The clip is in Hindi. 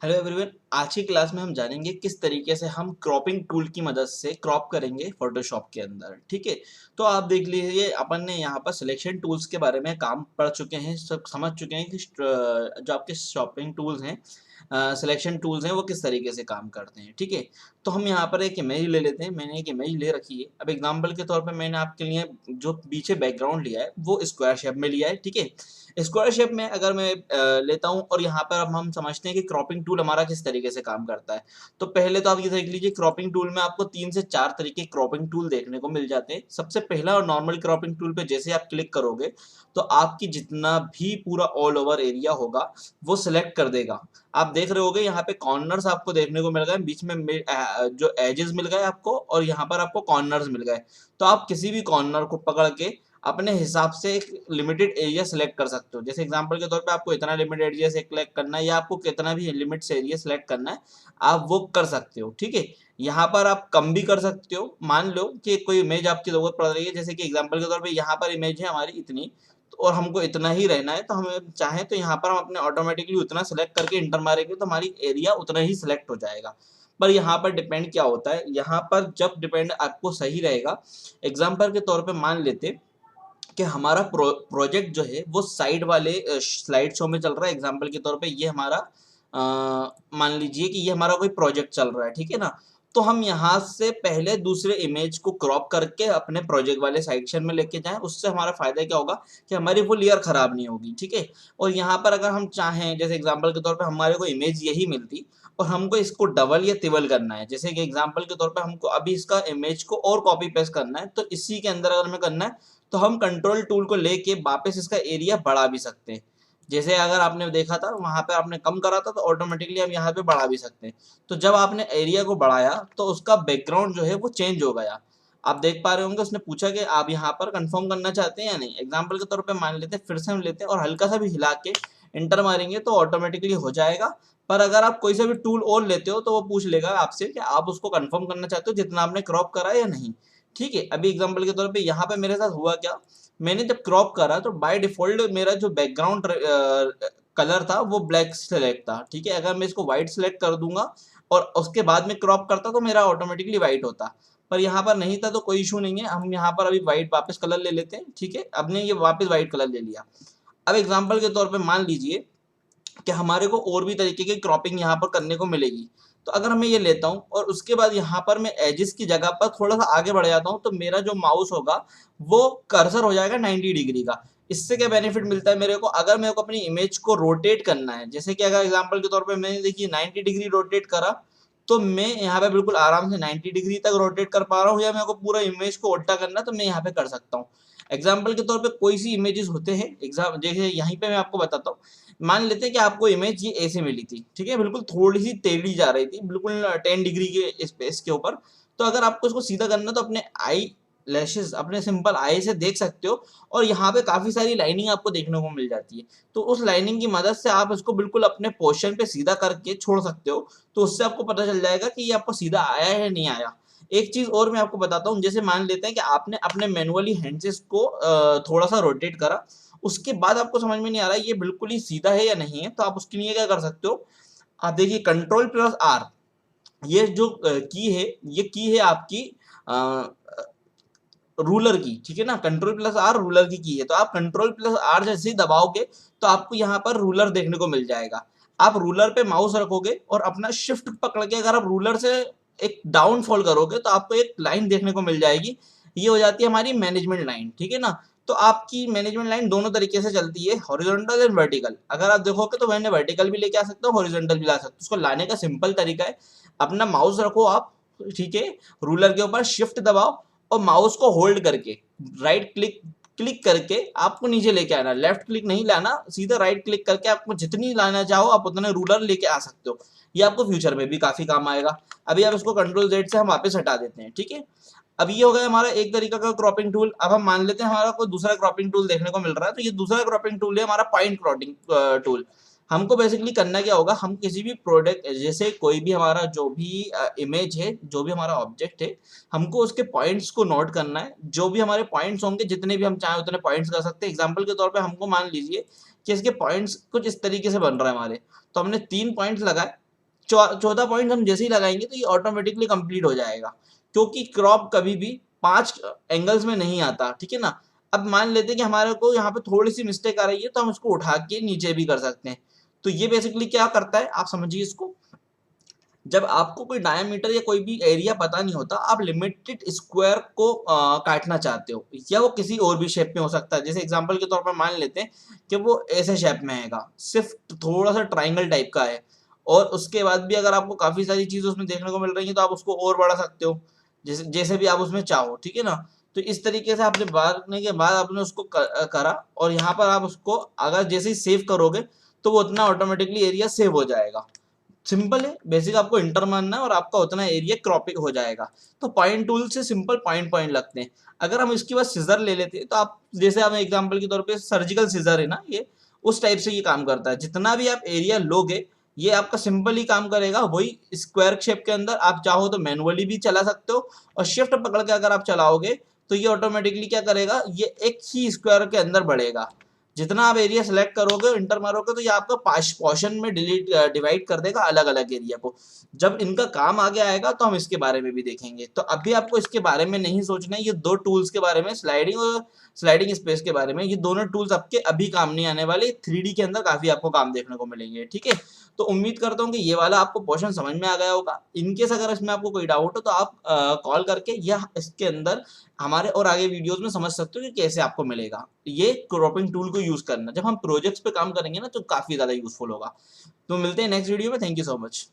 Hello everyone. आज की क्लास में हम जानेंगे किस तरीके से हम क्रॉपिंग टूल की मदद से क्रॉप करेंगे फोटोशॉप के अंदर। ठीक है, तो आप देख लीजिए, अपन ने यहाँ पर सिलेक्शन टूल्स के बारे में काम पढ़ चुके हैं, सब समझ चुके हैं कि जो आपके शॉपिंग टूल्स हैं, सिलेक्शन टूल्स हैं, वो किस तरीके से काम करते हैं। ठीक है, तो हम यहाँ पर एक इमेज ले लेते हैं। मैंने एक इमेज ले रखी है। अब एग्जाम्पल के तौर पर मैंने आपके लिए जो पीछे बैकग्राउंड लिया है वो स्क्वायर शेप में लिया है। ठीक है, स्क्वायर शेप में अगर मैं लेता हूं और यहाँ पर अब हम समझते हैं कि क्रॉपिंग टूल हमारा किस तरीके से काम करता है। तो पहले तो आप ये देख लीजिए, क्रॉपिंग टूल में आपको 3 से 4 तरीके क्रॉपिंग टूल देखने को मिल जाते हैं। सबसे पहला और नॉर्मल क्रॉपिंग टूल पे जैसे आप क्लिक करोगे तो आपकी जितना भी पूरा ऑल ओवर एरिया होगा वो सिलेक्ट कर देगा। आप देख रहे होगे यहाँ पे कॉर्नर्स आपको देखने को मिल गए, बीच में जो एजेस मिल गए आपको, और यहाँ पर आपको कॉर्नर्स मिल गए। तो आप किसी भी कॉर्नर को पकड़ के अपने हिसाब से एक लिमिटेड एरिया सेलेक्ट कर सकते हो। जैसे एग्जांपल के तौर पे आपको इतना लिमिटेड एरिया सेलेक्ट करना है या आपको कितना भी लिमिट से एरिया सेलेक्ट करना है, आप वो कर सकते हो। ठीक है, यहाँ पर आप कम भी कर सकते हो। मान लो कि कोई इमेज आपकी जरूरत पड़ रही है, जैसे कि एग्जांपल के तौर पे यहाँ पर इमेज है हमारी इतनी, और हमको इतना ही रहना है, तो हमें चाहे तो यहाँ पर हम अपने ऑटोमेटिकली उतना सेलेक्ट करके इंटर मारेंगे तो हमारी एरिया उतना ही सिलेक्ट हो जाएगा। पर यहाँ पर डिपेंड क्या होता है, यहाँ पर जब डिपेंड आपको सही रहेगा। एग्जाम्पल के तौर पे मान लेते कि हमारा प्रोजेक्ट जो है वो साइड वाले स्लाइड शो में चल रहा है। एग्जांपल के तौर पे ये हमारा मान लीजिए कि ये हमारा कोई प्रोजेक्ट चल रहा है। ठीक है ना, तो हम यहाँ से पहले दूसरे इमेज को क्रॉप करके अपने प्रोजेक्ट वाले सेक्शन में लेके जाएं। उससे हमारा फायदा क्या होगा कि हमारी वो लेयर खराब नहीं होगी। ठीक है, और यहाँ पर अगर हम चाहें, जैसे एग्जांपल के तौर पे हमारे को इमेज यही मिलती और हमको इसको डबल या ट्रिपल करना है, जैसे कि एग्जांपल के तौर पे हमको अभी इसका इमेज को और कॉपी पेस्ट करना है, तो इसी के अंदर अगर हमें करना है तो हम कंट्रोल टूल को लेके वापस इसका एरिया बढ़ा भी सकते हैं। जैसे अगर आपने देखा था वहां पे आपने कम करा था, तो ऑटोमेटिकली हम यहाँ पे बढ़ा भी सकते हैं। तो जब आपने एरिया को बढ़ाया तो उसका बैकग्राउंड जो है वो चेंज हो गया। आप देख पा रहे होंगे, उसने पूछा कि आप यहाँ पर कंफर्म करना चाहते हैं या नहीं। एग्जाम्पल के तौर पे मान लेते हैं, फिर से हम लेते हैं और हल्का सा भी हिला के इंटर मारेंगे तो ऑटोमेटिकली हो जाएगा। पर अगर आप कोई सा भी टूल और लेते हो तो वो पूछ लेगा आपसे कि आप उसको कंफर्म करना चाहते हो जितना आपने क्रॉप करा है या नहीं। ठीक है, अभी एग्जांपल के तौर पे यहाँ पे मेरे साथ हुआ क्या, मैंने जब क्रॉप करा तो बाय डिफॉल्ट मेरा जो बैकग्राउंड कलर था वो ब्लैक सेलेक्ट था। ठीक है, अगर मैं इसको व्हाइट सेलेक्ट कर दूंगा और उसके बाद में क्रॉप करता तो मेरा ऑटोमेटिकली व्हाइट होता। पर यहाँ पर नहीं था तो कोई इशू नहीं है, हम यहाँ पर अभी व्हाइट वापस कलर ले लेते हैं। ठीक है, अब ने ये वापस व्हाइट कलर ले लिया। अब एग्जाम्पल के तौर पे मान लीजिए कि हमारे को और भी तरीके की क्रॉपिंग यहाँ पर करने को मिलेगी। तो अगर मैं ये लेता हूँ और उसके बाद यहाँ पर मैं एजिस की जगह पर थोड़ा सा आगे बढ़ जाता हूँ, तो मेरा जो माउस होगा वो कर्सर हो जाएगा 90 डिग्री का। इससे क्या बेनिफिट मिलता है मेरे को, अगर मेरे को अपनी इमेज को रोटेट करना है, जैसे कि अगर एग्जांपल के तौर पे मैंने देखिए 90 डिग्री रोटेट करा, तो मैं यहाँ पे बिल्कुल आराम से 90 डिग्री तक रोटेट कर पा रहा हूँ, या मेरे को पूरा इमेज को उल्टा करना है तो मैं यहाँ पे कर सकता हूँ। एग्जाम्पल के तौर पे कोई सी इमेजेस होते हैं, एग्जाम जैसे यहीं पे मैं आपको बताता हूँ। मान लेते हैं कि आपको इमेज ये ऐसे मिली थी। ठीक है, बिल्कुल थोड़ी सी टेढ़ी जा रही थी, बिल्कुल 10 डिग्री के स्पेस के ऊपर। तो अगर आपको इसको सीधा करना है तो अपने आई लैशेस, अपने सिंपल आई से देख सकते हो, और यहाँ पे काफी सारी लाइनिंग आपको देखने को मिल जाती है। तो उस लाइनिंग की मदद से आप इसको बिल्कुल अपने पोर्शन पे सीधा करके छोड़ सकते हो। तो उससे आपको पता चल जाएगा कि ये आपको सीधा आया है नहीं आया। एक चीज और मैं आपको बताता हूँ, जैसे मान लेते हैं कि आपने अपने मैनुअली हैंड से इसको थोड़ा सा रोटेट करा, उसके बाद आपको समझ में नहीं आ रहा है ये बिल्कुल ही सीधा है या नहीं है, तो आप उसके लिए क्या कर सकते हो। आप देखिए कंट्रोल प्लस आर, ये जो की है, ये की है आपकी रूलर की। ठीक है ना, कंट्रोल प्लस आर रूलर की है। तो आप कंट्रोल प्लस आर जैसे ही दबाओगे तो आपको यहाँ पर रूलर देखने को मिल जाएगा। आप रूलर पे माउस रखोगे और अपना शिफ्ट पकड़ के अगर आप रूलर से एक डाउन फॉल करोगे तो आपको एक लाइन देखने को मिल जाएगी। ये हो जाती है हमारी मैनेजमेंट लाइन। ठीक है ना, तो आपकी मैनेजमेंट लाइन दोनों तरीके से चलती है, हॉरिजॉन्टल एंड वर्टिकल। अगर आप देखोगे तो मैंने वर्टिकल भी लेके आ सकता हूँ, हॉरिजॉन्टल भी ला सकते हो। उसको लाने का सिंपल तरीका है, अपना माउस रखो आप, ठीक है, रूलर के ऊपर शिफ्ट दबाओ और माउस को होल्ड करके राइट क्लिक क्लिक करके आपको नीचे लेके आना। लेफ्ट क्लिक नहीं लाना, सीधा राइट क्लिक करके आपको जितनी लाना चाहो आप उतने रूलर लेके आ सकते हो। ये आपको फ्यूचर में भी काफी काम आएगा। अभी आप इसको कंट्रोल जेड से हम वापस हटा देते हैं। ठीक है, अब ये हो गया हमारा एक तरीका का क्रॉपिंग टूल। अब हम मान लेते हैं हमारा कोई दूसरा क्रॉपिंग टूल देखने को मिल रहा है, तो ये दूसरा क्रॉपिंग टूल है हमारा पॉइंट क्रॉपिंग टूल। हमको बेसिकली करना क्या होगा, हम किसी भी प्रोडक्ट, जैसे कोई भी हमारा जो भी इमेज है, जो भी हमारा ऑब्जेक्ट है, हमको उसके पॉइंट्स को नोट करना है। जो भी हमारे पॉइंट्स होंगे, जितने भी हम चाहें उतने पॉइंट्स कर सकते हैं। एग्जांपल के तौर पे हमको मान लीजिए कि इसके पॉइंट्स कुछ इस तरीके से बन रहा है हमारे, तो हमने 3 पॉइंट्स लगाए चौथा पॉइंट हम जैसे ही लगाएंगे तो ये ऑटोमेटिकली कंप्लीट हो जाएगा, क्योंकि क्रॉप कभी भी 5 एंगल्स में नहीं आता, ठीक है ना। अब मान लेते हैं कि हमारे को यहाँ पे थोड़ी सी मिस्टेक आ रही है, तो हम उसको उठा के नीचे भी कर सकते हैं। तो ये बेसिकली क्या करता है, आप समझिए इसको। जब आपको कोई डायमीटर या कोई भी एरिया पता नहीं होता, आप लिमिटेड स्क्वायर को काटना चाहते हो, या वो किसी और भी शेप में हो सकता है। जैसे एग्जांपल के तौर पर मान लेते हैं कि वो ऐसे शेप में आएगा, सिर्फ थोड़ा सा ट्राइंगल टाइप का है, और उसके बाद भी अगर आपको काफी सारी चीजें उसमें देखने को मिल रही है तो आप उसको और बढ़ा सकते हो, जैसे जैसे भी आप उसमें चाहो, ठीक है ना। तो इस तरीके से आपने बढ़ने के बाद आपने उसको करा, और यहाँ पर आप उसको अगर जैसे ही सेव करोगे तो वो उतना ऑटोमेटिकली एरिया सेव हो जाएगा। सिंपल है, बेसिक आपको इंटर मानना है और आपका उतना एरिया क्रॉपिंग हो जाएगा। तो पॉइंट टूल से सिंपल पॉइंट पॉइंट लगते हैं। अगर हम इसके बाद सीजर ले लेते हैं, तो आप जैसे हम एग्जांपल के तौर पे सर्जिकल सीजर है ना, ये उस टाइप से ये काम करता है। जितना भी आप एरिया लोगे, ये आपका सिंपल ही काम करेगा, वही स्क्वायर शेप के अंदर। आप चाहो तो मैनुअली भी चला सकते हो, और शिफ्ट पकड़ के अगर आप चलाओगे तो ये ऑटोमेटिकली क्या करेगा, ये एक ही स्क्वायर के अंदर बढ़ेगा। जितना आप एरिया सेलेक्ट करोगे, इंटर मारोगे, तो ये आपका पोर्शन में डिवाइड कर देगा अलग अलग एरिया को। जब इनका काम आगे आएगा तो हम इसके बारे में भी देखेंगे। तो अभी आपको इसके बारे में नहीं सोचना है, ये दो टूल्स के बारे में, स्लाइडिंग और स्लाइडिंग स्पेस के बारे में, ये दोनों टूल्स आपके अभी काम नहीं आने वाले, 3D के अंदर काफी आपको काम देखने को मिलेंगे, ठीक है। तो उम्मीद करता हूँ कि ये वाला आपको पोर्शन समझ में आ गया होगा। इनकेस अगर इसमें आपको कोई डाउट हो तो आप कॉल करके या इसके अंदर हमारे और आगे वीडियोस में समझ सकते हो कि कैसे आपको मिलेगा ये क्रॉपिंग टूल को यूज करना। जब हम प्रोजेक्ट्स पे काम करेंगे ना तो काफी ज्यादा यूजफुल होगा। तो मिलते हैं नेक्स्ट वीडियो में। Thank you so much.